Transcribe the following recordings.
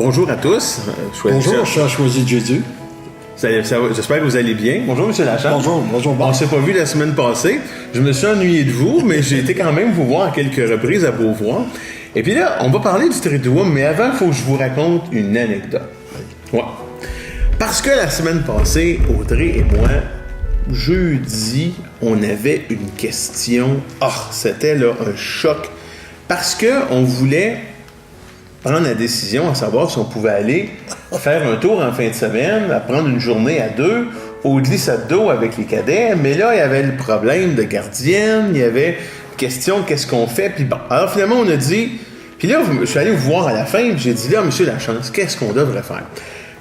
bonjour à tous. Bonjour, cher choisi de Jésus. J'espère que vous allez bien. Bonjour, M. Lachance. Bonjour. On ne s'est pas vu la semaine passée. Je me suis ennuyé de vous, mais j'ai été quand même vous voir à quelques reprises à Beauvoir. Et puis là, on va parler du Triduum, mais avant, il faut que je vous raconte une anecdote. Ouais. Parce que la semaine passée, Audrey et moi, jeudi, on avait une question. C'était là un choc. Parce qu'on voulait prendre la décision à savoir si on pouvait aller faire un tour en fin de semaine, à prendre une journée à deux au glissade d'eau avec les cadets. Mais là, il y avait le problème de gardienne, il y avait question qu'est-ce qu'on fait. Puis bon, alors finalement, on a dit... Puis là, je suis allé vous voir à la fin, puis j'ai dit là, monsieur Lachance, qu'est-ce qu'on devrait faire?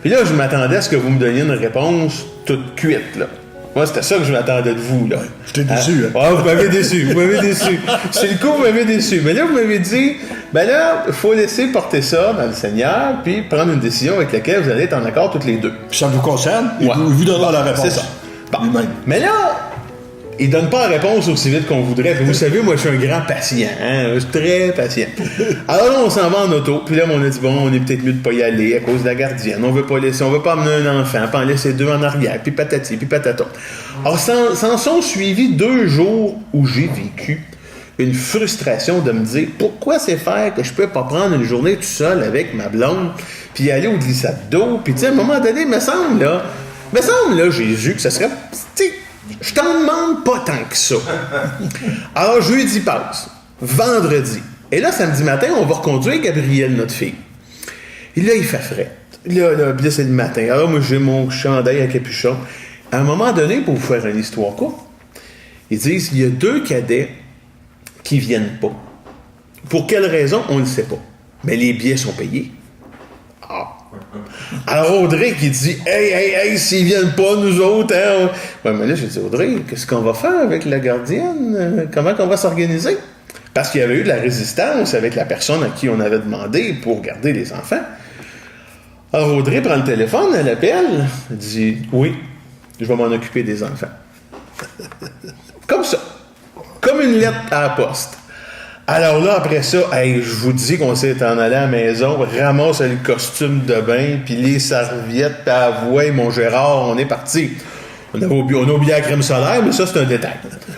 Puis là, je m'attendais à ce que vous me donniez une réponse toute cuite, là. Moi, c'était ça que je m'attendais de vous, là. Je t'ai déçu, hein? Vous m'avez déçu. C'est le coup, vous m'avez déçu. Mais là, vous m'avez dit, ben là, il faut laisser porter ça dans le Seigneur, puis prendre une décision avec laquelle vous allez être en accord toutes les deux. Puis ça vous concerne, et ouais. vous donnera la réponse. C'est ça. Bon. Mais là, il donne pas la réponse aussi vite qu'on voudrait. Puis vous savez, moi, je suis un grand patient. Je suis très patient. Alors là, on s'en va en auto. Puis là, on a dit, bon, on est peut-être mieux de pas y aller à cause de la gardienne. On veut pas amener un enfant, puis en laisser deux en arrière, puis patati, puis patata. Alors, s'en sont suivis 2 jours où j'ai vécu une frustration de me dire, pourquoi c'est faire que je peux pas prendre une journée tout seul avec ma blonde, puis aller au glissade d'eau, puis tu sais, à un moment donné, me semble, Jésus, que ça serait, tu sais, je t'en demande pas tant que ça. Alors, jeudi passe. Vendredi. Et là, samedi matin, on va reconduire Gabrielle, notre fille. Et là, il fait frais. Là, c'est le matin. Alors, moi, j'ai mon chandail à capuchon. À un moment donné, pour vous faire une histoire courte, ils disent, il y a 2 cadets qui viennent pas. Pour quelle raison, on ne sait pas. Mais les billets sont payés. Alors Audrey qui dit hey, s'ils viennent pas, nous autres, hein? Ouais, mais là, j'ai dit, Audrey, qu'est-ce qu'on va faire avec la gardienne? Comment qu'on va s'organiser? Parce qu'il y avait eu de la résistance avec la personne à qui on avait demandé pour garder les enfants. Alors Audrey prend le téléphone, elle appelle, elle dit, oui, je vais m'en occuper des enfants. Comme ça. Comme une lettre à la poste. Alors là, après ça, je vous dis qu'on s'est en allé à la maison, ramasse le costume de bain, puis les serviettes, puis avouez, mon Gérard, on est parti. On a oublié la crème solaire, mais ça, c'est un détail.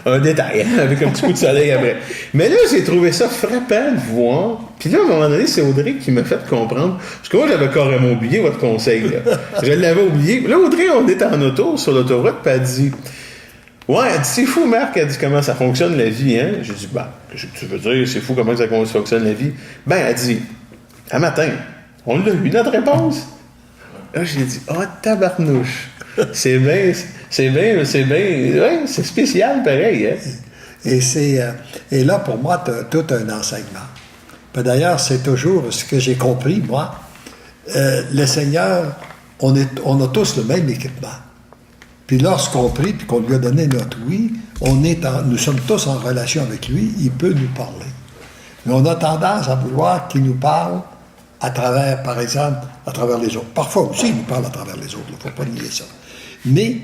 Un détail, hein, avec un petit coup de soleil après. Mais là, j'ai trouvé ça frappant de voir. Puis là, à un moment donné, c'est Audrey qui m'a fait comprendre. Parce que moi, j'avais carrément oublié votre conseil. Là. Je l'avais oublié. Là, Audrey, on était en auto, sur l'autoroute, puis elle dit... Ouais, elle dit, c'est fou, Marc, elle dit, comment ça fonctionne la vie, hein? J'ai dit, qu'est-ce que tu veux dire, c'est fou, comment ça fonctionne la vie? Elle dit, un matin, on l'a eu, notre réponse. Là, j'ai dit, tabarnouche. C'est bien, ouais, c'est spécial, pareil, hein? Et là, pour moi, tu as tout un enseignement. Puis d'ailleurs, c'est toujours ce que j'ai compris, moi. Le Seigneur, on a tous le même équipement. Puis lorsqu'on prie, puis qu'on lui a donné notre oui, nous sommes tous en relation avec lui, il peut nous parler. Mais on a tendance à vouloir qu'il nous parle à travers, par exemple, à travers les autres. Parfois aussi, il nous parle à travers les autres, il ne faut pas nier ça. Mais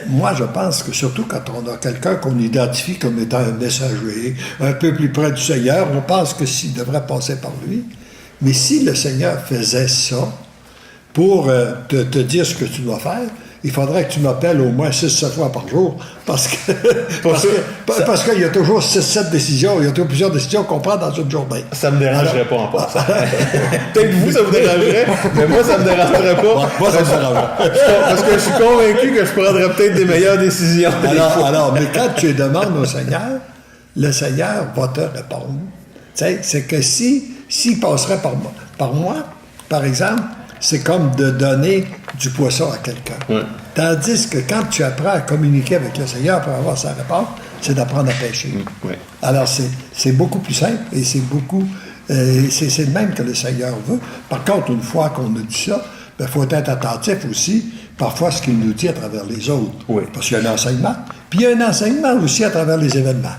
moi, je pense que surtout quand on a quelqu'un qu'on identifie comme étant un messager, un peu plus près du Seigneur, on pense que s'il devrait passer par lui. Mais si le Seigneur faisait ça pour te dire ce que tu dois faire, il faudrait que tu m'appelles au moins 6-7 fois par jour, parce qu'il y a toujours 6-7 décisions, il y a toujours plusieurs décisions qu'on prend dans une journée. Ça me dérangerait pas en passant. Peut-être vous, ça vous dérangerait, mais moi, ça me dérangerait pas. Moi, ça me dérangerait. Parce que je suis convaincu que je prendrais peut-être des meilleures décisions. Alors, mais quand tu demandes au Seigneur, le Seigneur va te répondre. Tu sais, c'est que s'il passerait par moi, par exemple, c'est comme de donner du poisson à quelqu'un. Ouais. Tandis que quand tu apprends à communiquer avec le Seigneur pour avoir sa réponse, c'est d'apprendre à pêcher. Ouais. Alors, c'est beaucoup plus simple et c'est le même que le Seigneur veut. Par contre, une fois qu'on a dit ça, il faut être attentif aussi, parfois, à ce qu'il nous dit à travers les autres. Oui. Parce qu'il y a un enseignement. Puis il y a un enseignement aussi à travers les événements.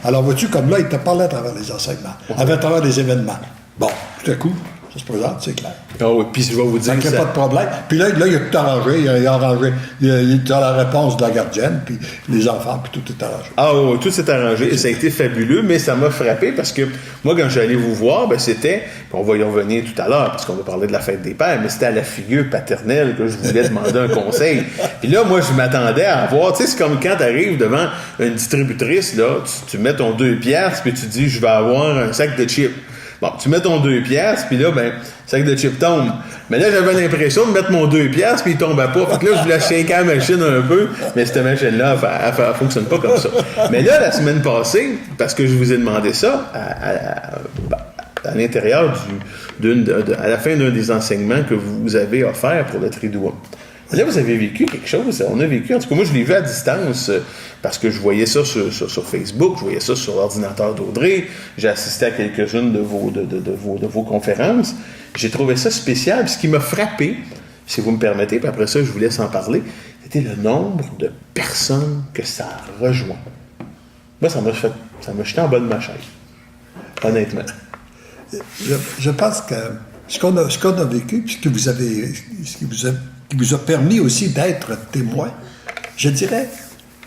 Alors, vois-tu, comme là, il te parlait à travers les enseignements, à travers les événements. Bon, tout à coup, Ça se présente, c'est clair. Ah oui, puis je vais vous dire... Donc, il n'y a pas de problème. Puis là, il a tout arrangé. Il a arrangé. Il a la réponse de la gardienne, puis les enfants, puis tout est arrangé. Ah oui, tout s'est arrangé. Et ça a été fabuleux, mais ça m'a frappé parce que moi, quand j'allais vous voir, ben c'était... On va y revenir tout à l'heure, parce qu'on va parler de la fête des pères, mais c'était à la figure paternelle que je voulais demander un conseil. Puis là, moi, je m'attendais à avoir... Tu sais, c'est comme quand tu arrives devant une distributrice, là, tu mets ton 2 piastres, puis tu dis, je vais avoir un sac de chips. Bon, tu mets ton 2 piastres, puis là, ben, le sac de chips tombe. Mais là, j'avais l'impression de mettre mon 2 piastres, puis il tombait pas. Fait que là, je voulais shaker la machine un peu, mais cette machine-là, elle fonctionne pas comme ça. Mais là, la semaine passée, parce que je vous ai demandé ça, à l'intérieur à la fin d'un des enseignements que vous avez offert pour le Triduum. Là, vous avez vécu quelque chose. On a vécu, en tout cas, moi, je l'ai vu à distance parce que je voyais ça sur Facebook, je voyais ça sur l'ordinateur d'Audrey. J'ai assisté à quelques-unes de vos conférences. J'ai trouvé ça spécial. Puis ce qui m'a frappé, si vous me permettez, puis après ça, je vous laisse en parler, c'était le nombre de personnes que ça a rejoint. Moi, ça m'a jeté en bas de ma chaise. Honnêtement. Je pense que ce qu'on a vécu, puis ce qui vous a permis aussi d'être témoin, je dirais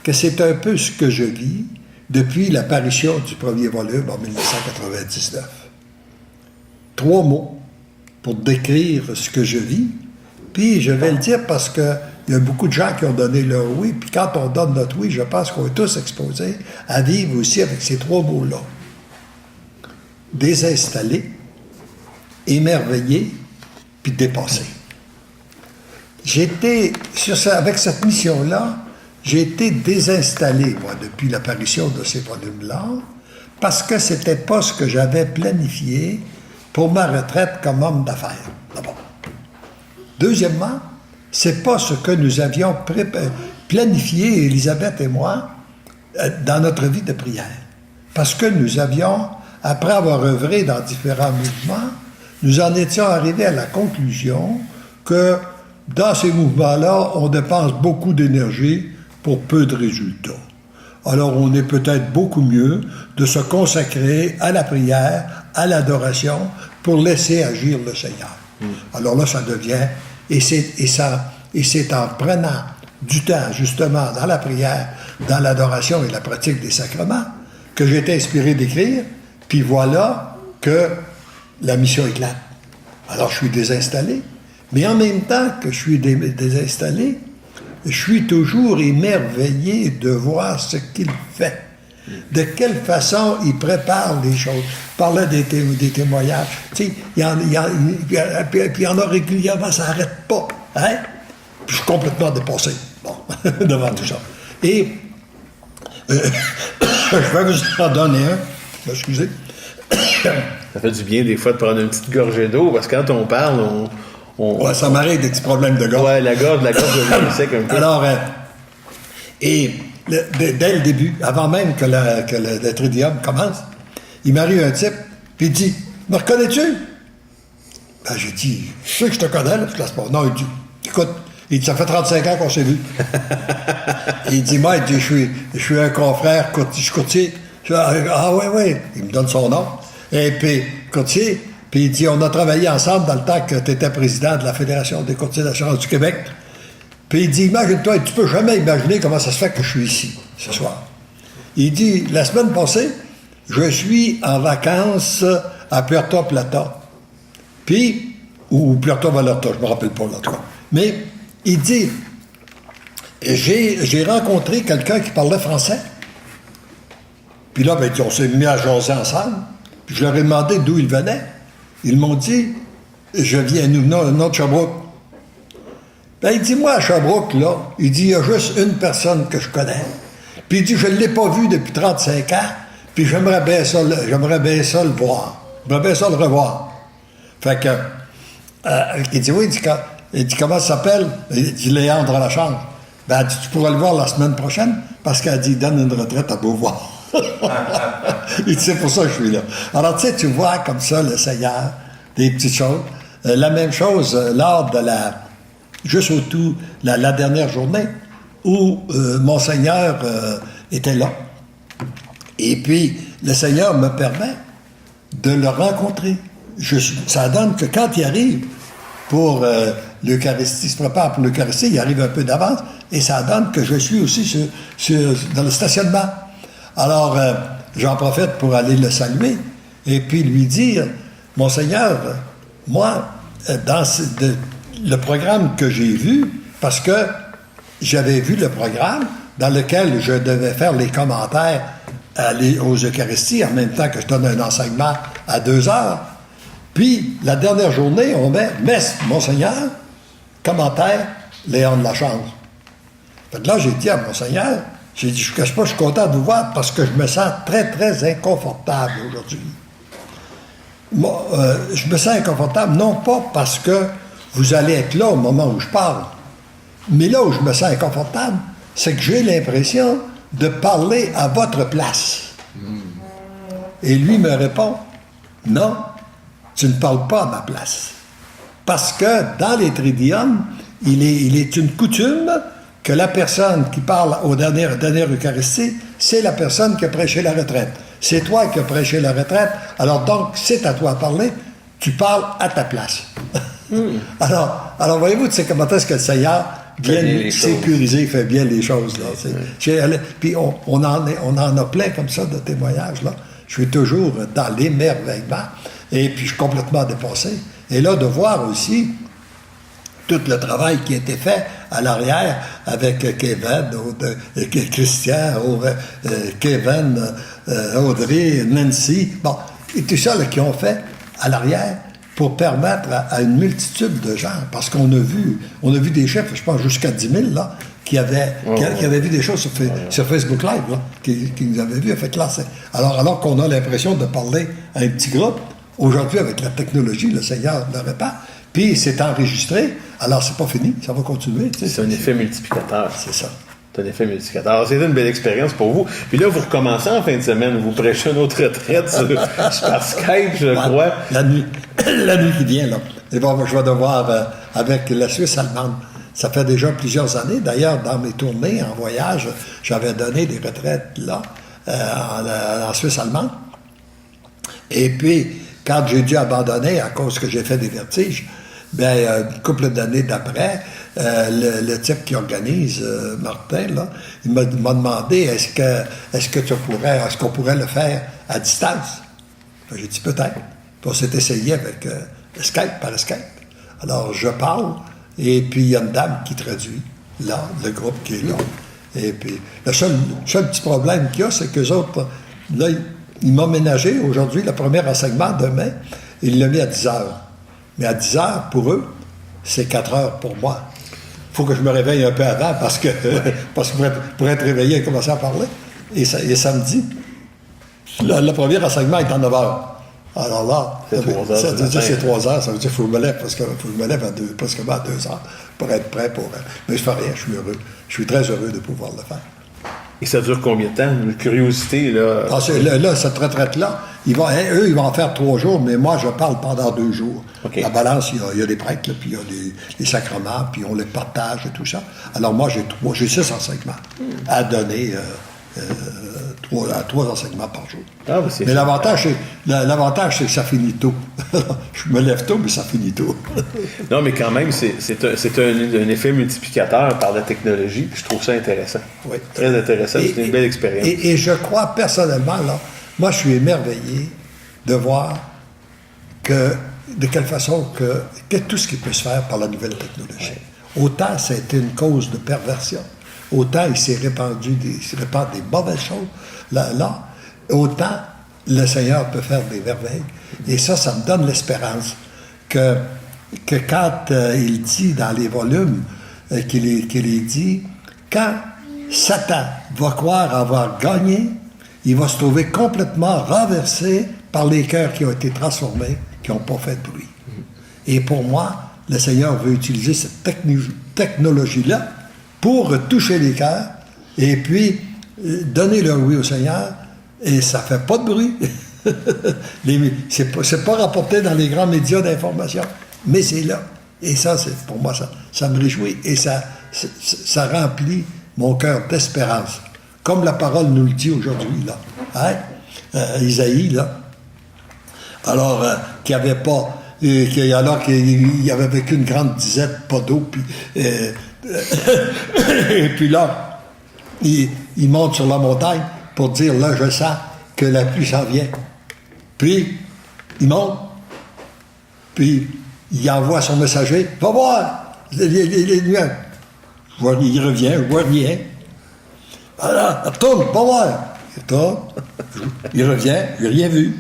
que c'est un peu ce que je vis depuis l'apparition du premier volume en 1999. 3 mots pour décrire ce que je vis, puis je vais le dire parce qu'il y a beaucoup de gens qui ont donné leur oui, puis quand on donne notre oui, je pense qu'on est tous exposés à vivre aussi avec ces 3 mots-là. Désinstallé, émerveillé, puis dépassé. Avec cette mission-là, j'ai été désinstallé, moi, depuis l'apparition de ces volumes-là, parce que c'était pas ce que j'avais planifié pour ma retraite comme homme d'affaires, d'abord. Deuxièmement, c'est pas ce que nous avions planifié, Élisabeth et moi, dans notre vie de prière. Parce que nous avions, après avoir œuvré dans différents mouvements, nous en étions arrivés à la conclusion que dans ces mouvements-là, on dépense beaucoup d'énergie pour peu de résultats. Alors, on est peut-être beaucoup mieux de se consacrer à la prière, à l'adoration, pour laisser agir le Seigneur. Alors là, ça devient... Et c'est en prenant du temps, justement, dans la prière, dans l'adoration et la pratique des sacrements, que j'ai été inspiré d'écrire, puis voilà que la mission éclate. Alors, je suis désinstallé, mais en même temps que je suis désinstallé, je suis toujours émerveillé de voir ce qu'il fait. De quelle façon il prépare les choses. Je parlais des témoignages. Tu sais, il y en a régulièrement, ça n'arrête pas. Hein? Puis je suis complètement dépassé. Bon, devant tout ça. Et je vais vous en donner un. Excusez. Ça fait du bien des fois de prendre une petite gorgée d'eau, parce que quand on parle, ouais, ça m'arrive des petits problèmes de gorge. Ouais, la gorge devient sec un peu. Alors, dès le début, avant même que le Triduum commence, il m'arrive un type, puis il dit, « Me reconnais-tu? » Ben, j'ai dit, « Je sais que je te connais, là, je pas. » Non, il dit, « Écoute, il dit, ça fait 35 ans qu'on s'est vu. » Il dit, « Moi, il dit, je suis un confrère, je suis courtier. » Ah oui. Il me donne son nom. Et puis, courtier, puis il dit, on a travaillé ensemble dans le temps que tu étais président de la Fédération des courtiers d'assurance du Québec. Puis il dit, imagine-toi, tu peux jamais imaginer comment ça se fait que je suis ici, ce soir. Il dit, la semaine passée, je suis en vacances à Puerto Plata. Puis, ou Puerto Vallarta, je ne me rappelle pas, en tout cas. Mais il dit, j'ai rencontré quelqu'un qui parlait français. Puis là, ben, on s'est mis à jaser ensemble. Puis je leur ai demandé d'où ils venaient. Ils m'ont dit, je viens, nous venons de Sherbrooke. Ben, il dit, moi, à Sherbrooke, là, il dit, il y a juste une personne que je connais. Puis il dit, je ne l'ai pas vu depuis 35 ans, puis j'aimerais bien ça le voir. J'aimerais bien ça le revoir. Fait que, il dit, oui, il dit, comment ça s'appelle? Il dit, Léandre Lachambre. Ben, il dit, tu pourras le voir la semaine prochaine, parce qu'elle dit, donne une retraite à Beauvoir. Il dit, c'est pour ça que je suis là. Alors, tu sais, tu vois comme ça le Seigneur, des petites choses. La même chose lors de juste autour, la dernière journée, où Monseigneur était là. Et puis, le Seigneur me permet de le rencontrer. ça donne que quand il arrive pour l'Eucharistie, il se prépare pour l'Eucharistie, il arrive un peu d'avance, et ça donne que je suis aussi dans le stationnement. Alors, j'en profite pour aller le saluer, et puis lui dire, Monseigneur, moi, dans le programme que j'ai vu, parce que j'avais vu le programme dans lequel je devais faire les commentaires aux Eucharisties en même temps que je donne un enseignement à 2 heures. Puis, la dernière journée, on met messe, Monseigneur, commentaire, Léon de la Chance. Fait que là, j'ai dit à Monseigneur, j'ai dit, je ne cache pas, je suis content de vous voir parce que je me sens très, très inconfortable aujourd'hui. Moi, je me sens inconfortable, non pas parce que vous allez être là au moment où je parle, mais là où je me sens inconfortable, c'est que j'ai l'impression de parler à votre place. Et lui me répond, non, tu ne parles pas à ma place. Parce que dans les Tridium, il est une coutume que la personne qui parle au dernier Eucharistie, c'est la personne qui a prêché la retraite. C'est toi qui as prêché la retraite, alors donc, c'est à toi de parler, tu parles à ta place. Alors voyez-vous, tu sais comment est-ce que le Seigneur bien sécurisé, il fait bien les choses. Là. Puis on en a plein comme ça de témoignages. Là. Je suis toujours dans l'émerveillement, et puis je suis complètement dépassé. Et là, de voir aussi tout le travail qui a été fait à l'arrière avec Kevin, Christian, Kevin, Audrey, Nancy, bon, et tout ça là, qui ont fait à l'arrière pour permettre à une multitude de gens, parce qu'on a vu des chefs, je pense jusqu'à 10 000, là, qui avaient vu des choses sur Facebook Live, là, qui nous avaient vu. Fait que là, alors qu'on a l'impression de parler à un petit groupe, aujourd'hui, avec la technologie, le Seigneur le répand, puis c'est enregistré, alors c'est pas fini, ça va continuer. Tu sais, c'est un effet multiplicateur. C'est ça. C'est un effet multiplicateur. Alors, c'était une belle expérience pour vous. Puis là, vous recommencez en fin de semaine, vous prêchez une autre retraite par Skype, je crois. La nuit qui vient, là. Et bon, je vais devoir, avec la Suisse allemande, ça fait déjà plusieurs années. D'ailleurs, dans mes tournées en voyage, j'avais donné des retraites là, en Suisse allemande. Et puis, quand j'ai dû abandonner à cause que j'ai fait des vertiges, bien, une couple d'années d'après, le type qui organise, Martin, là, il m'a demandé est-ce qu'on pourrait le faire à distance? Ben, j'ai dit peut-être. Puis on s'est essayé avec Skype, par Skype. Alors, je parle, et puis il y a une dame qui traduit, là, le groupe qui est là. Et puis, le seul petit problème qu'il y a, c'est qu'eux autres, là, ils m'ont ménagé aujourd'hui, le premier enseignement demain, il l'a mis à 10 heures. Mais à 10 heures, pour eux, c'est 4 heures pour moi. Il faut que je me réveille un peu avant parce que pour être réveillé et commencer à parler. Et samedi, le premier enseignement est en 9 heures. Alors là, ça veut dire c'est 3 heures, ça veut dire qu'il faut que je me lève, parce que faut que je me lève presque à 2 heures pour être prêt pour... Mais je fais rien, je suis heureux. Je suis très heureux de pouvoir le faire. Et ça dure combien de temps? Une curiosité, là? Là, cette retraite-là, ils vont en faire 3 jours, mais moi, je parle pendant 2 jours. Okay. La balance, il y a des prêtres, là, puis il y a des sacrements, puis on les partage et tout ça. Alors moi, j'ai 6 enseignements à donner, 3 enseignements par jour. Ah, mais l'avantage, c'est que ça finit tôt. Je me lève tôt, mais ça finit tôt. Non, mais quand même, c'est un effet multiplicateur par la technologie, puis je trouve ça intéressant. Oui. Très intéressant, c'est une belle expérience. Et je crois personnellement, là, moi, je suis émerveillé de voir de quelle façon que tout ce qui peut se faire par la nouvelle technologie. Oui. Autant ça a été une cause de perversion, autant il s'est répand des mauvaises choses, là, autant le Seigneur peut faire des merveilles. Et ça me donne l'espérance que quand il dit dans les volumes qu'il est dit, quand Satan va croire avoir gagné, il va se trouver complètement renversé par les cœurs qui ont été transformés, qui n'ont pas fait de bruit. Et pour moi, le Seigneur veut utiliser cette technologie-là pour toucher les cœurs et puis donner leur oui au Seigneur, et ça ne fait pas de bruit. C'est pas rapporté dans les grands médias d'information, mais c'est là. Et ça, pour moi, ça me réjouit et ça remplit mon cœur d'espérance. Comme la parole nous le dit aujourd'hui, là. Hein? Isaïe, là. Alors, qu'il n'y avait pas... alors qu'il avait vécu une grande disette, pas d'eau, puis... et puis là, il monte sur la montagne pour dire, là, je sens que la pluie s'en vient. Puis, il monte, puis il envoie son messager, va voir les nuages. Il revient, je vois rien. Voilà, retourne, va voir. Il revient, j'ai rien vu.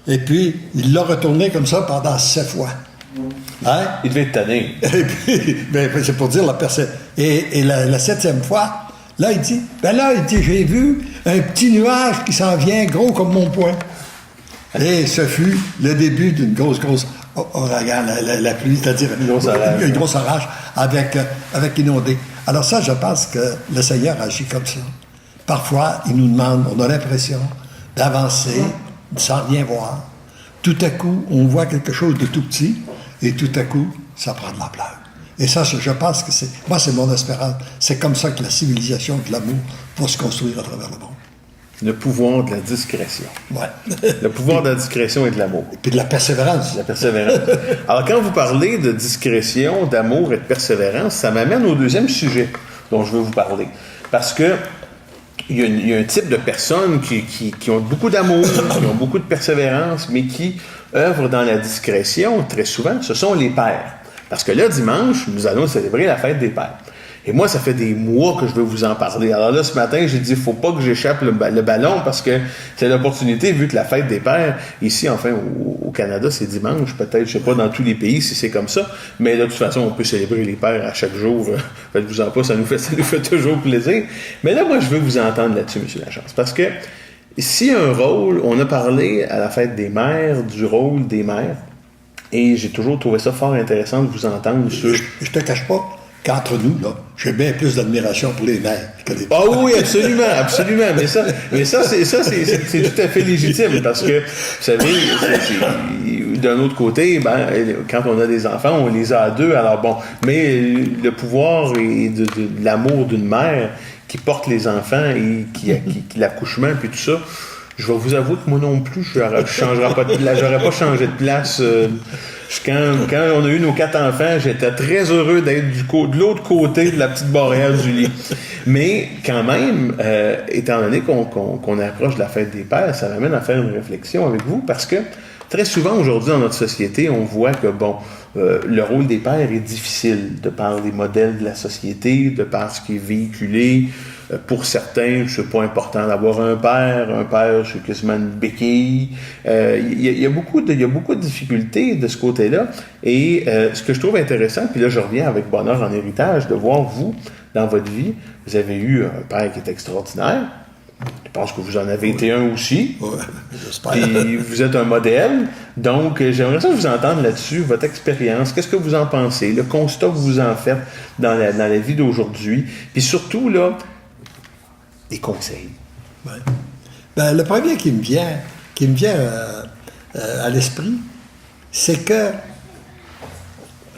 Et puis, il l'a retourné comme ça pendant 7 fois. Hein? Il devait être tanné. Et puis, ben, c'est pour dire la personne. Et la 7e fois, là, il dit, j'ai vu un petit nuage qui s'en vient gros comme mon poing. Et ce fut le début d'une grosse ouragan, la pluie, c'est-à-dire une grosse orage avec inondé. Alors ça, je pense que le Seigneur agit comme ça. Parfois, il nous demande, on a l'impression d'avancer sans rien voir. Tout à coup, on voit quelque chose de tout petit, et tout à coup, ça prend de l'ampleur. Et ça, je pense que c'est mon espérance. C'est comme ça que la civilisation de l'amour va se construire à travers le monde. Le pouvoir de la discrétion. Ouais. Le pouvoir de la discrétion et de l'amour. Et puis de la persévérance. La persévérance. Alors, quand vous parlez de discrétion, d'amour et de persévérance, ça m'amène au deuxième sujet dont je veux vous parler. Parce que il y a un type de personnes qui ont beaucoup d'amour, qui ont beaucoup de persévérance, mais qui œuvrent dans la discrétion, très souvent, ce sont les pères. Parce que là, dimanche, nous allons célébrer la fête des pères. Et moi, ça fait des mois que je veux vous en parler. Alors là, ce matin, j'ai dit, il ne faut pas que j'échappe le ballon parce que c'est l'opportunité, vu que la fête des pères, ici, enfin, au Canada, c'est dimanche. Peut-être, je ne sais pas, dans tous les pays si c'est comme ça. Mais de toute façon, on peut célébrer les pères à chaque jour. Faites-vous-en pas, ça nous fait toujours plaisir. Mais là, moi, je veux vous entendre là-dessus, M. Lachance. Parce que si un rôle, on a parlé à la fête des mères, du rôle des mères, et j'ai toujours trouvé ça fort intéressant de vous entendre sur... Je te cache pas qu'entre nous, là, j'ai bien plus d'admiration pour les mères que les pères. Ah oui, absolument, absolument. Mais ça, c'est tout à fait légitime parce que, vous savez, d'un autre côté, quand on a des enfants, on les a à deux. Alors bon, mais le pouvoir et de l'amour d'une mère qui porte les enfants et qui l'accouchement puis tout ça, je vais vous avouer que moi non plus, j'aurais pas changé de place. Quand on a eu nos 4 enfants, j'étais très heureux d'être de l'autre côté de la petite barrière du lit. Mais quand même, étant donné qu'on approche de la fête des pères, ça m'amène à faire une réflexion avec vous parce que très souvent aujourd'hui dans notre société, on voit que le rôle des pères est difficile de par les modèles de la société, de par ce qui est véhiculé. Pour certains, c'est pas important d'avoir un père. Un père, c'est quasiment une béquille. Il y a beaucoup de difficultés de ce côté-là. Et ce que je trouve intéressant, puis là, je reviens avec bonheur en héritage, de voir vous, dans votre vie, vous avez eu un père qui est extraordinaire. Je pense que vous en avez été un aussi. Oui, j'espère. Puis vous êtes un modèle. Donc, j'aimerais ça vous entendre là-dessus, votre expérience. Qu'est-ce que vous en pensez? Le constat que vous en faites dans la vie d'aujourd'hui. Puis surtout, là, des conseils. Ouais. Le premier qui me vient à l'esprit, c'est que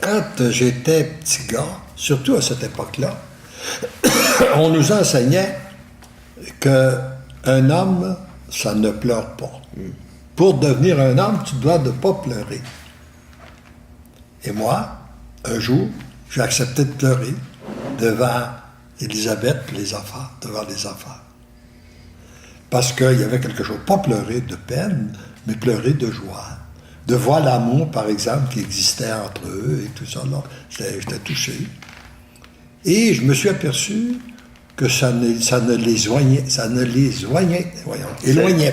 quand j'étais petit gars, surtout à cette époque-là, on nous enseignait qu'un homme, ça ne pleure pas. Pour devenir un homme, tu dois ne pas pleurer. Et moi, un jour, j'ai accepté de pleurer devant Élisabeth et les enfants, devant les enfants. Parce qu'il y avait quelque chose, pas pleurer de peine, mais pleurer de joie. De voir l'amour, par exemple, qui existait entre eux et tout ça. Là, j'étais touché. Et je me suis aperçu que ça ne les éloignait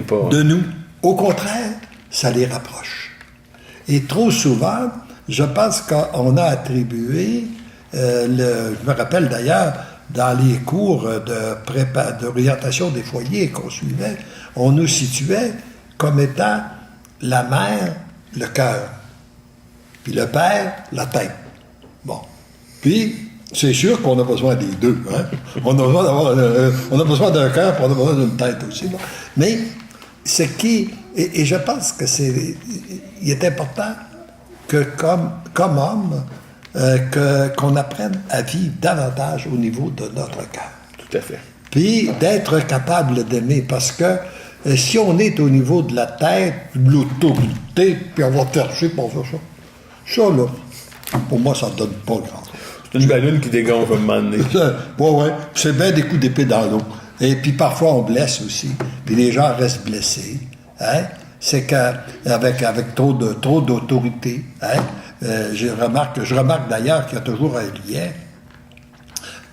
pas de nous. Au contraire, ça les rapproche. Et trop souvent, je pense qu'on a attribué, je me rappelle d'ailleurs, dans les cours d'orientation des foyers qu'on suivait, on nous situait comme étant la mère, le cœur, puis le père, la tête. Bon. Puis, c'est sûr qu'on a besoin des deux. Hein? On a besoin d'un cœur, puis on a besoin d'une tête aussi. Bon. Mais ce qui... Et je pense que il est important que comme homme, qu'on apprenne à vivre davantage au niveau de notre cœur. Tout à fait. Puis d'être capable d'aimer, parce que Si on est au niveau de la tête, de l'autorité, puis on va chercher pour faire ça. Ça, là, pour moi, ça ne donne pas grand. C'est une ballonne qui dégonfle à un moment donné. Oui. C'est bien des coups d'épée dans l'eau. Et puis parfois, on blesse aussi. Puis les gens restent blessés. Hein? C'est qu'avec trop d'autorité, hein? Je remarque d'ailleurs qu'il y a toujours un lien.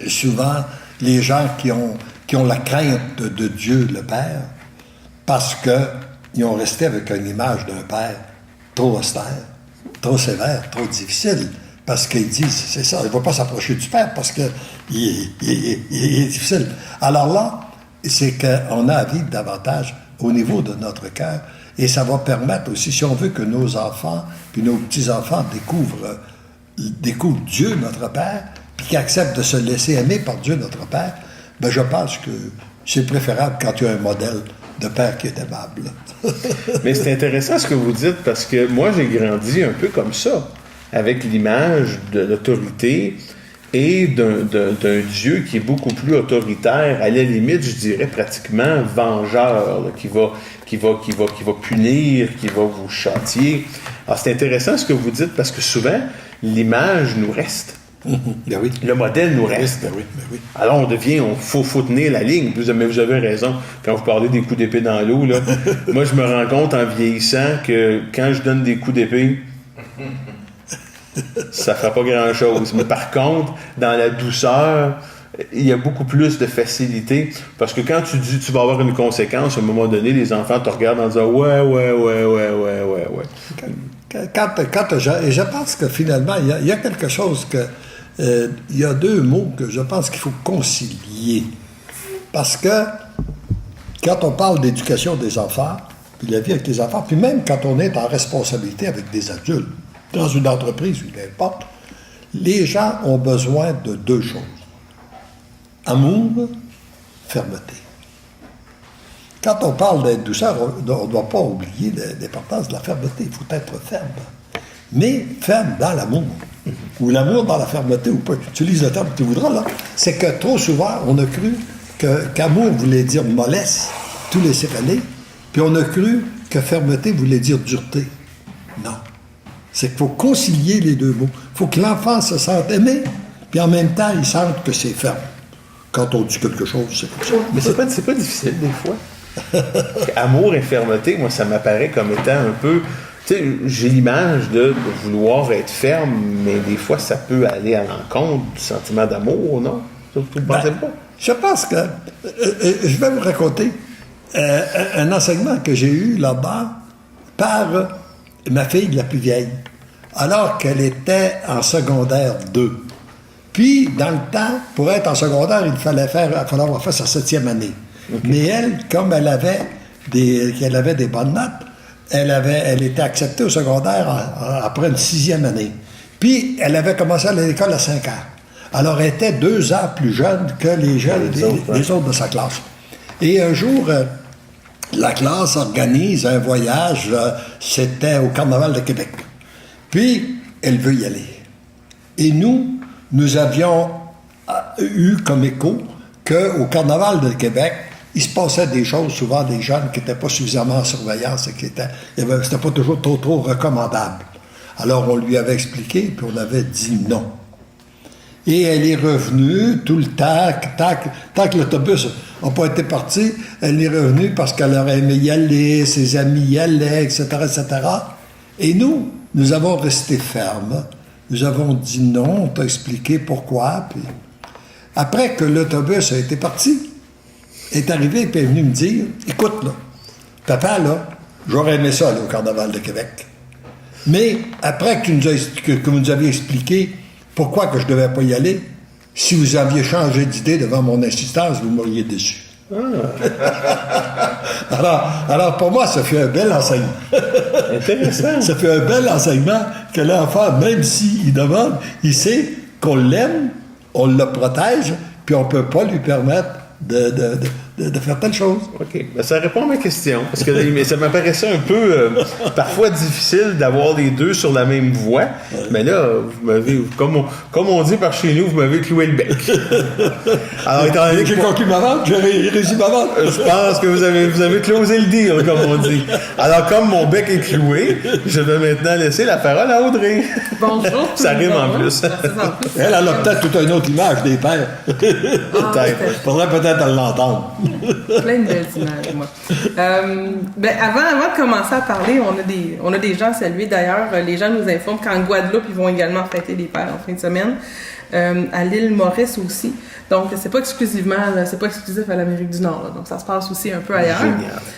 Souvent, les gens qui ont la crainte de Dieu, le Père, parce qu'ils ont resté avec une image d'un Père trop austère, trop sévère, trop difficile. Parce qu'ils disent, c'est ça, il ne va pas s'approcher du Père parce qu'il est difficile. Alors là, c'est qu'on a à vivre davantage au niveau de notre cœur. Et ça va permettre aussi, si on veut que nos enfants, puis nos petits-enfants découvrent Dieu, notre Père, puis qu'ils acceptent de se laisser aimer par Dieu, notre Père, ben je pense que c'est préférable quand tu as un modèle de père qui est aimable. Mais c'est intéressant ce que vous dites, parce que moi, j'ai grandi un peu comme ça, avec l'image de l'autorité et d'un Dieu qui est beaucoup plus autoritaire, à la limite, je dirais pratiquement vengeur, là, qui va punir, qui va vous châtier. Alors, c'est intéressant ce que vous dites, parce que souvent, l'image nous reste. Ben oui. Le modèle nous reste. Ben oui. Alors, on devient, faut tenir la ligne. Mais vous avez raison. Quand vous parlez des coups d'épée dans l'eau, là, moi, je me rends compte en vieillissant que quand je donne des coups d'épée, ça ne fera pas grand-chose. Mais par contre, dans la douceur, il y a beaucoup plus de facilité. Parce que quand tu dis tu vas avoir une conséquence, à un moment donné, les enfants te regardent en disant ouais. Et je pense que finalement, il y a quelque chose que... il y a deux mots que je pense qu'il faut concilier. Parce que quand on parle d'éducation des enfants, puis la vie avec les enfants, puis même quand on est en responsabilité avec des adultes, dans une entreprise ou n'importe, les gens ont besoin de deux choses. Amour, fermeté. Quand on parle d'être douceur, on ne doit pas oublier l'importance de la fermeté. Il faut être ferme. Mais ferme dans l'amour. Ou l'amour dans la fermeté, ou pas. Utilise le terme que tu voudras, là. C'est que trop souvent, on a cru qu'amour voulait dire mollesse, tout laisser aller, puis on a cru que fermeté voulait dire dureté. Non. C'est qu'il faut concilier les deux mots. Il faut que l'enfant se sente aimé, puis en même temps, il sente que c'est ferme. Quand on dit quelque chose, c'est comme ça. Mais c'est pas difficile, des fois. Amour et fermeté, moi, ça m'apparaît comme étant un peu... Tu sais, j'ai l'image de vouloir être ferme, mais des fois, ça peut aller à l'encontre du sentiment d'amour, non? Vous ne pensez pas? Je pense que... je vais vous raconter un enseignement que j'ai eu là-bas par ma fille la plus vieille, alors qu'elle était en secondaire 2. Puis, dans le temps, pour être en secondaire, il fallait avoir fait sa 7e année. Okay. Mais elle, comme elle avait des bonnes notes, elle était acceptée au secondaire après une 6e année. Puis, elle avait commencé à l'école à 5 ans. Alors, elle était 2 ans plus jeune que les autres de sa classe. Et un jour, la classe organise un voyage, c'était au Carnaval de Québec. Puis, elle veut y aller. Et nous avions eu comme écho qu'au Carnaval de Québec, il se passait des choses, souvent des jeunes qui n'étaient pas suffisamment en surveillance et c'était pas toujours trop recommandable. Alors, on lui avait expliqué, puis on avait dit non. Et elle est revenue tout le temps, tant que l'autobus n'a pas été parti, elle est revenue parce qu'elle aurait aimé y aller, ses amis y allaient, etc., etc. Et nous avons resté fermes. Nous avons dit non, on t'a expliqué pourquoi. Puis après que l'autobus a été parti, elle est arrivée et elle est venue me dire, écoute, là, papa, là, j'aurais aimé ça aller au Carnaval de Québec. Mais après que vous nous aviez expliqué pourquoi que je ne devais pas y aller, si vous aviez changé d'idée devant mon insistance, vous m'auriez déçu. Alors, pour moi, ça fait un bel enseignement. Intéressant. Ça fait un bel enseignement que l'enfant, même s'il demande, il sait qu'on l'aime, on le protège, puis on ne peut pas lui permettre de faire telle chose. OK. Ben, ça répond à ma question. Parce que mais ça m'apparaissait un peu, parfois difficile d'avoir les deux sur la même voie. Ouais. Mais là, vous m'avez, comme on dit par chez nous, vous m'avez cloué le bec. Alors, étant donné que... J'ai conclu ma vente, j'ai réussi ma vente. Je pense que vous avez closé le deal, comme on dit. Alors, comme mon bec est cloué, je vais maintenant laisser la parole à Audrey. Bonjour. Ça rime en plus. Elle a peut-être toute une autre image des pères. Peut-être. Faudrait peut-être l'entendre. Plein de belles images, moi. Avant de commencer à parler, on a des gens à saluer. D'ailleurs, les gens nous informent qu'en Guadeloupe, ils vont également fêter les pères en fin de semaine. À l'île Maurice aussi. Donc, c'est pas exclusif à l'Amérique du Nord. Là. Donc, ça se passe aussi un peu ailleurs.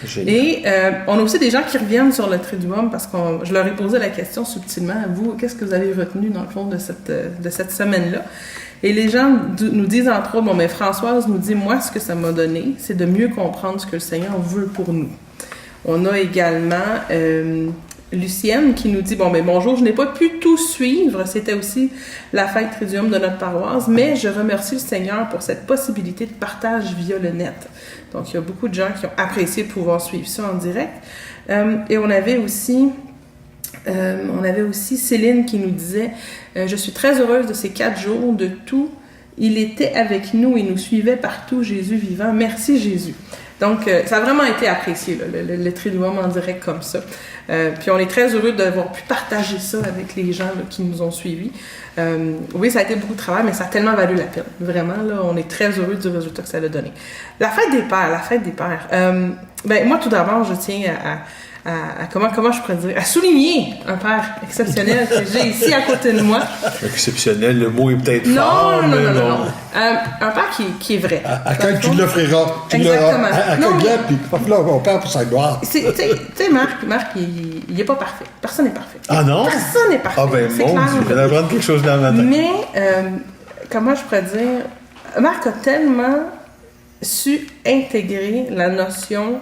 Génial. Et on a aussi des gens qui reviennent sur le Triduum parce que je leur ai posé la question subtilement. Vous, qu'est-ce que vous avez retenu dans le fond de cette semaine-là? Et les gens nous disent entre autres, mais Françoise nous dit, moi, ce que ça m'a donné, c'est de mieux comprendre ce que le Seigneur veut pour nous. On a également Lucienne qui nous dit, bonjour, je n'ai pas pu tout suivre, c'était aussi la fête Triduum de notre paroisse, mais je remercie le Seigneur pour cette possibilité de partage via le net. Donc, il y a beaucoup de gens qui ont apprécié de pouvoir suivre ça en direct. Et on avait aussi Céline qui nous disait « Je suis très heureuse de ces 4 jours, de tout. Il était avec nous et nous suivait partout, Jésus vivant. Merci Jésus. » Donc, ça a vraiment été apprécié, là, le Triduum en direct comme ça. Puis on est très heureux d'avoir pu partager ça avec les gens là, qui nous ont suivis. Oui, ça a été beaucoup de travail, mais ça a tellement valu la peine. Vraiment, là, on est très heureux du résultat que ça a donné. La fête des pères. Moi, tout d'abord, je tiens à comment je pourrais dire, à souligner un père exceptionnel que j'ai ici à côté de moi. Exceptionnel, le mot est peut-être fort. Non. Un père qui est vrai. À quand tu l'offriras. Exactement. À quelqu'un, puis on perd pour sa gloire. Tu sais, Marc, il est pas parfait. Personne n'est parfait. Ah non? Personne n'est parfait. Ah ben mon Dieu, je vais apprendre quelque chose dans ma tête. Mais, comment je pourrais dire, Marc a tellement su intégrer la notion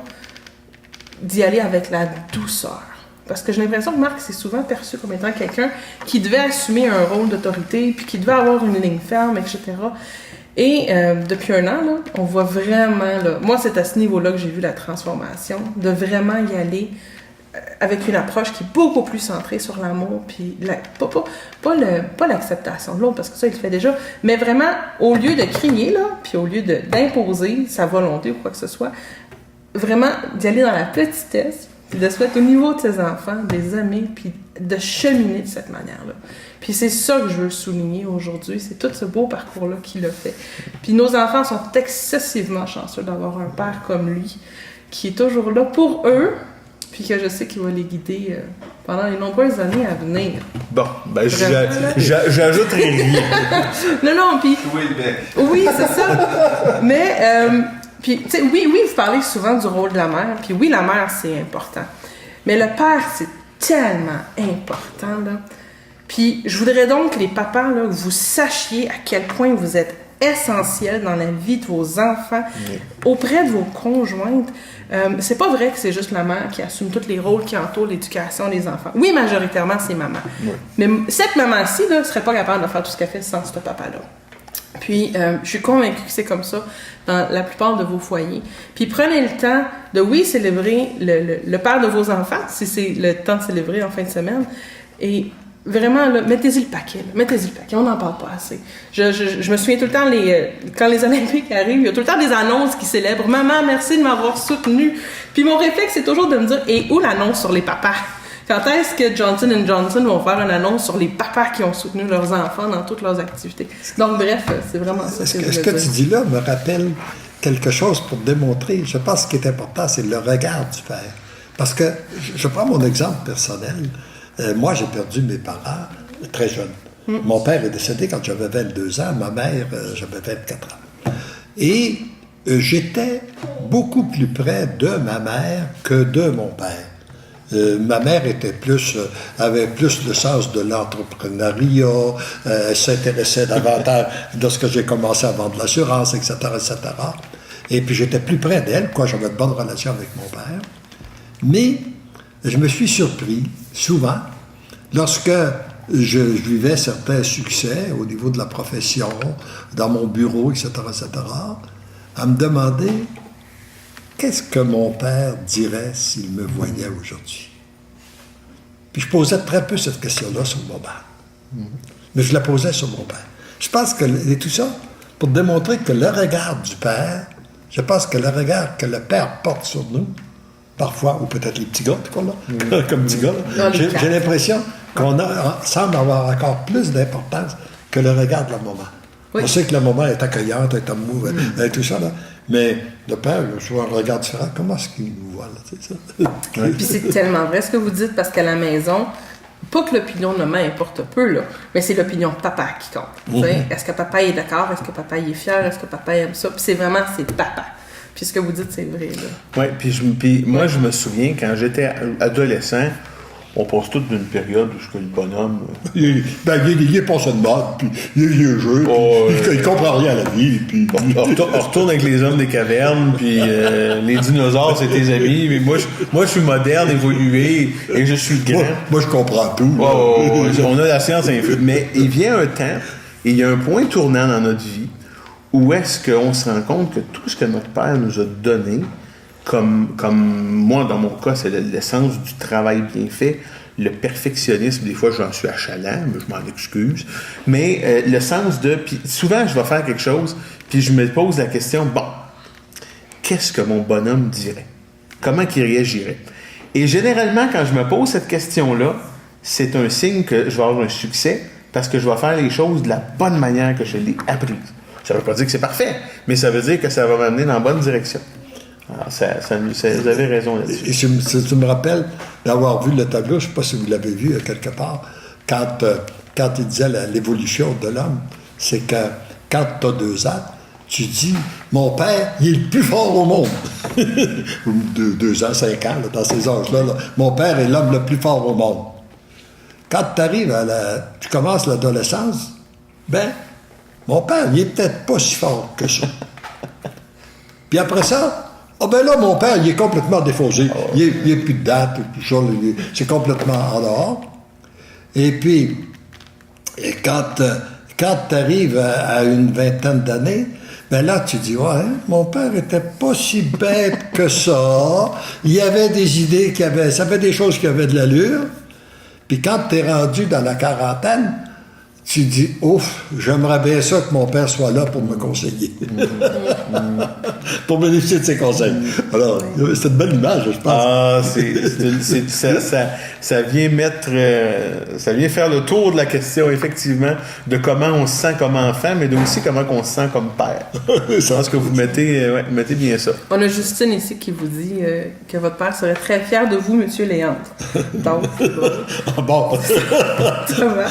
d'y aller avec la douceur. Parce que j'ai l'impression que Marc s'est souvent perçu comme étant quelqu'un qui devait assumer un rôle d'autorité, puis qui devait avoir une ligne ferme, etc. Et depuis 1 an, là, on voit vraiment... Là, moi, c'est à ce niveau-là que j'ai vu la transformation, de vraiment y aller avec une approche qui est beaucoup plus centrée sur l'amour, puis pas l'acceptation de l'autre, parce que ça, il le fait déjà, mais vraiment, au lieu de crier, là, puis au lieu d'imposer sa volonté ou quoi que ce soit, vraiment d'y aller dans la petitesse, puis de se mettre au niveau de ses enfants, des aimer, puis de cheminer de cette manière-là. Puis c'est ça que je veux souligner aujourd'hui, c'est tout ce beau parcours-là qu'il a fait. Puis nos enfants sont excessivement chanceux d'avoir un père comme lui, qui est toujours là pour eux, puis que je sais qu'il va les guider pendant les nombreuses années à venir. Bon, j'ajouterai rien. Non, puis... Oui, c'est ça. Mais... Puis, tu sais, oui, vous parlez souvent du rôle de la mère, puis oui, la mère, c'est important. Mais le père, c'est tellement important, là. Puis, je voudrais donc que les papas, là, vous sachiez à quel point vous êtes essentiels dans la vie de vos enfants, auprès de vos conjointes. C'est pas vrai que c'est juste la mère qui assume tous les rôles qui entourent l'éducation des enfants. Oui, majoritairement, c'est maman. Oui. Mais cette maman-ci, là, serait pas capable de faire tout ce qu'elle fait sans ce papa-là. Puis, je suis convaincue que c'est comme ça dans la plupart de vos foyers. Puis, prenez le temps de, célébrer le père de vos enfants, si c'est le temps de célébrer en fin de semaine. Et vraiment, là, mettez-y le paquet. On n'en parle pas assez. Je me souviens tout le temps, quand les Olympiques arrivent, il y a tout le temps des annonces qui célèbrent « Maman, merci de m'avoir soutenu. » Puis, mon réflexe, c'est toujours de me dire « Et où l'annonce sur les papas? » Quand est-ce que Johnson & Johnson vont faire une annonce sur les papas qui ont soutenu leurs enfants dans toutes leurs activités? Donc, bref, c'est vraiment ça. Ce que tu dis là me rappelle quelque chose pour démontrer. Je pense que ce qui est important, c'est le regard du père. Parce que, je prends mon exemple personnel. Moi, j'ai perdu mes parents très jeunes. Mon père est décédé quand j'avais 22 ans. Ma mère, j'avais 24 ans. Et j'étais beaucoup plus près de ma mère que de mon père. Ma mère avait plus le sens de l'entrepreneuriat, elle s'intéressait davantage lorsque j'ai commencé à vendre l'assurance, etc., etc. Et puis j'étais plus près d'elle, j'avais de bonnes relations avec mon père. Mais je me suis surpris, souvent, lorsque je vivais certains succès au niveau de la profession, dans mon bureau, etc., etc., à me demander qu'est-ce que mon père dirait s'il me voyait aujourd'hui. Puis je posais très peu cette question-là sur mon père. Mais je la posais sur mon père. Je pense que, et tout ça, pour démontrer que le regard du père, je pense que le regard que le père porte sur nous, parfois, ou peut-être les petits gars, comme petits gars, j'ai l'impression qu'on semble avoir encore plus d'importance que le regard de la maman. Oui. On sait que la maman est accueillante, est amoureuse, tout ça, là. Mais le père, il a souvent un regard différent. Comment est-ce qu'il nous voit, là, c'est ça? Puis c'est tellement vrai ce que vous dites, parce qu'à la maison, pas que l'opinion de maman importe peu, là, mais c'est l'opinion de papa qui compte. Est-ce que papa est d'accord? Est-ce que papa est fier? Est-ce que papa aime ça? Puis c'est papa. Puis ce que vous dites, c'est vrai, là. Oui, puis moi, je me souviens, quand j'étais adolescent, on passe toute d'une période où le bonhomme... il est passé de mode, puis il est vieux-jeu, il comprend rien à la vie, puis... On retourne avec les hommes des cavernes, puis les dinosaures, c'est tes amis, mais moi, je suis moderne, évolué, et je suis grand. Moi, je comprends tout. On a la science infuse. Mais il vient un temps, et il y a un point tournant dans notre vie, où est-ce qu'on se rend compte que tout ce que notre père nous a donné, comme moi, dans mon cas, c'est l'essence du travail bien fait. Le perfectionnisme, des fois, j'en suis achalant, mais je m'en excuse. Mais le sens de... Puis souvent, je vais faire quelque chose, puis je me pose la question, bon, qu'est-ce que mon bonhomme dirait? Comment il réagirait? Et généralement, quand je me pose cette question-là, c'est un signe que je vais avoir un succès, parce que je vais faire les choses de la bonne manière que je l'ai apprise. Ça ne veut pas dire que c'est parfait, mais ça veut dire que ça va m'amener dans la bonne direction. Alors, vous avez raison là-dessus. Et tu me rappelles d'avoir vu le tableau, je ne sais pas si vous l'avez vu quelque part, quand il disait l'évolution de l'homme, c'est que quand tu as 2 ans, tu dis, mon père, il est le plus fort au monde. 2 ans, 5 ans, là, dans ces âges-là, mon père est l'homme le plus fort au monde. Quand tu arrives tu commences l'adolescence, mon père, il est peut-être pas si fort que ça. Puis après ça, là, mon père, il est complètement défaussé. Il n'est plus de date, tout ça, c'est complètement en dehors. Et puis, quand tu arrives à une vingtaine d'années, là, tu dis, mon père était pas si bête que ça. Il y avait des idées ça fait des choses qui avaient de l'allure. Puis quand tu es rendu dans la quarantaine, tu dis, ouf, j'aimerais bien ça que mon père soit là pour me conseiller. Pour bénéficier de ses conseils. Alors, c'est une belle image, je pense. Ça vient ça vient faire le tour de la question, effectivement, de comment on se sent comme enfant, mais aussi comment on se sent comme père. Je pense que vous mettez bien ça. On a Justine ici qui vous dit que votre père serait très fier de vous, Monsieur Léandre. Donc, bon. Ça va.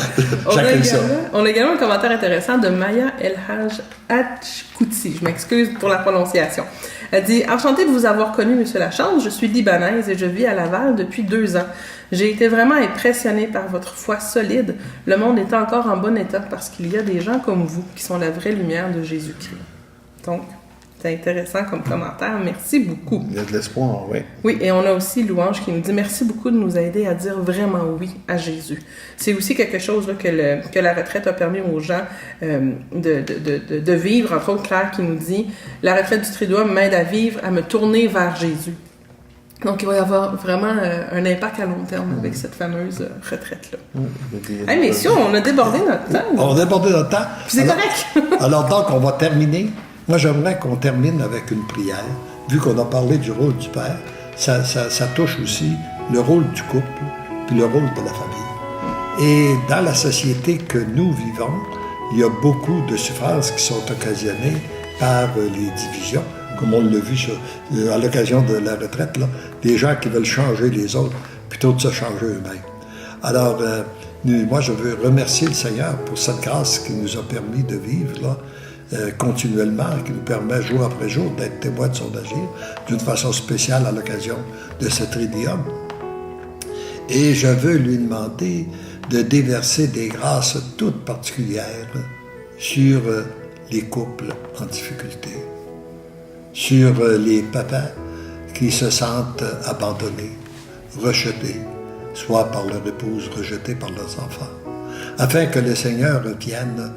On a également un commentaire intéressant de Maya El-Haj Hachkouti. Je m'excuse pour la prononciation. Elle dit « Enchantée de vous avoir connu, Monsieur Lachance. Je suis libanaise et je vis à Laval depuis 2 ans. J'ai été vraiment impressionnée par votre foi solide. Le monde est encore en bon état parce qu'il y a des gens comme vous qui sont la vraie lumière de Jésus-Christ. » Donc, c'est intéressant comme commentaire. Merci beaucoup. Il y a de l'espoir, oui. Oui, et on a aussi Louange qui nous dit « Merci beaucoup de nous aider à dire vraiment oui à Jésus. » C'est aussi quelque chose là, que la retraite a permis aux gens de vivre. Entre autres, Claire qui nous dit « La retraite du Triduum m'aide à vivre, à me tourner vers Jésus. » Donc, il va y avoir vraiment un impact à long terme avec cette fameuse retraite-là. Hey, messieurs, on a débordé notre temps. On a débordé notre temps. Puis c'est correct. Alors, donc, on va terminer. Moi, j'aimerais qu'on termine avec une prière. Vu qu'on a parlé du rôle du père, ça touche aussi le rôle du couple, puis le rôle de la famille. Et dans la société que nous vivons, il y a beaucoup de souffrances qui sont occasionnées par les divisions, comme on l'a vu à l'occasion de la retraite, là, des gens qui veulent changer les autres plutôt que de se changer eux-mêmes. Alors, moi, je veux remercier le Seigneur pour cette grâce qu'il nous a permis de vivre, là, continuellement, qui nous permet jour après jour d'être témoins de son agir, d'une façon spéciale à l'occasion de ce Triduum. Et je veux lui demander de déverser des grâces toutes particulières sur les couples en difficulté, sur les papas qui se sentent abandonnés, rejetés, soit par leur épouse, rejetés par leurs enfants, afin que le Seigneur vienne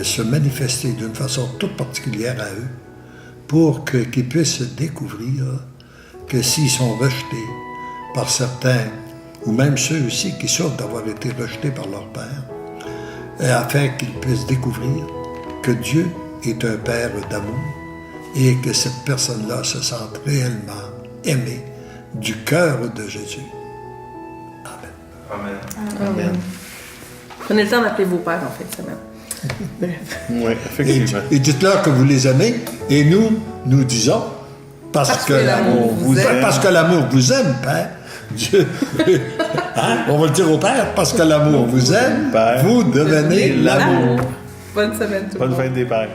se manifester d'une façon toute particulière à eux pour qu'ils puissent découvrir que s'ils sont rejetés par certains, ou même ceux aussi qui souffrent d'avoir été rejetés par leur père, afin qu'ils puissent découvrir que Dieu est un Père d'amour et que cette personne-là se sente réellement aimée du cœur de Jésus. Amen. Amen. Prenez le temps d'appeler vos pères en fin de semaine. Oui, effectivement. Et dites-leur que vous les aimez, et nous disons, parce que l'amour vous aime. Parce que l'amour vous aime, Père. Dieu. Hein? On va le dire au Père, parce que l'amour vous aime, Père, vous devenez l'amour. Bonne semaine tout le monde. Bonne fin des pères.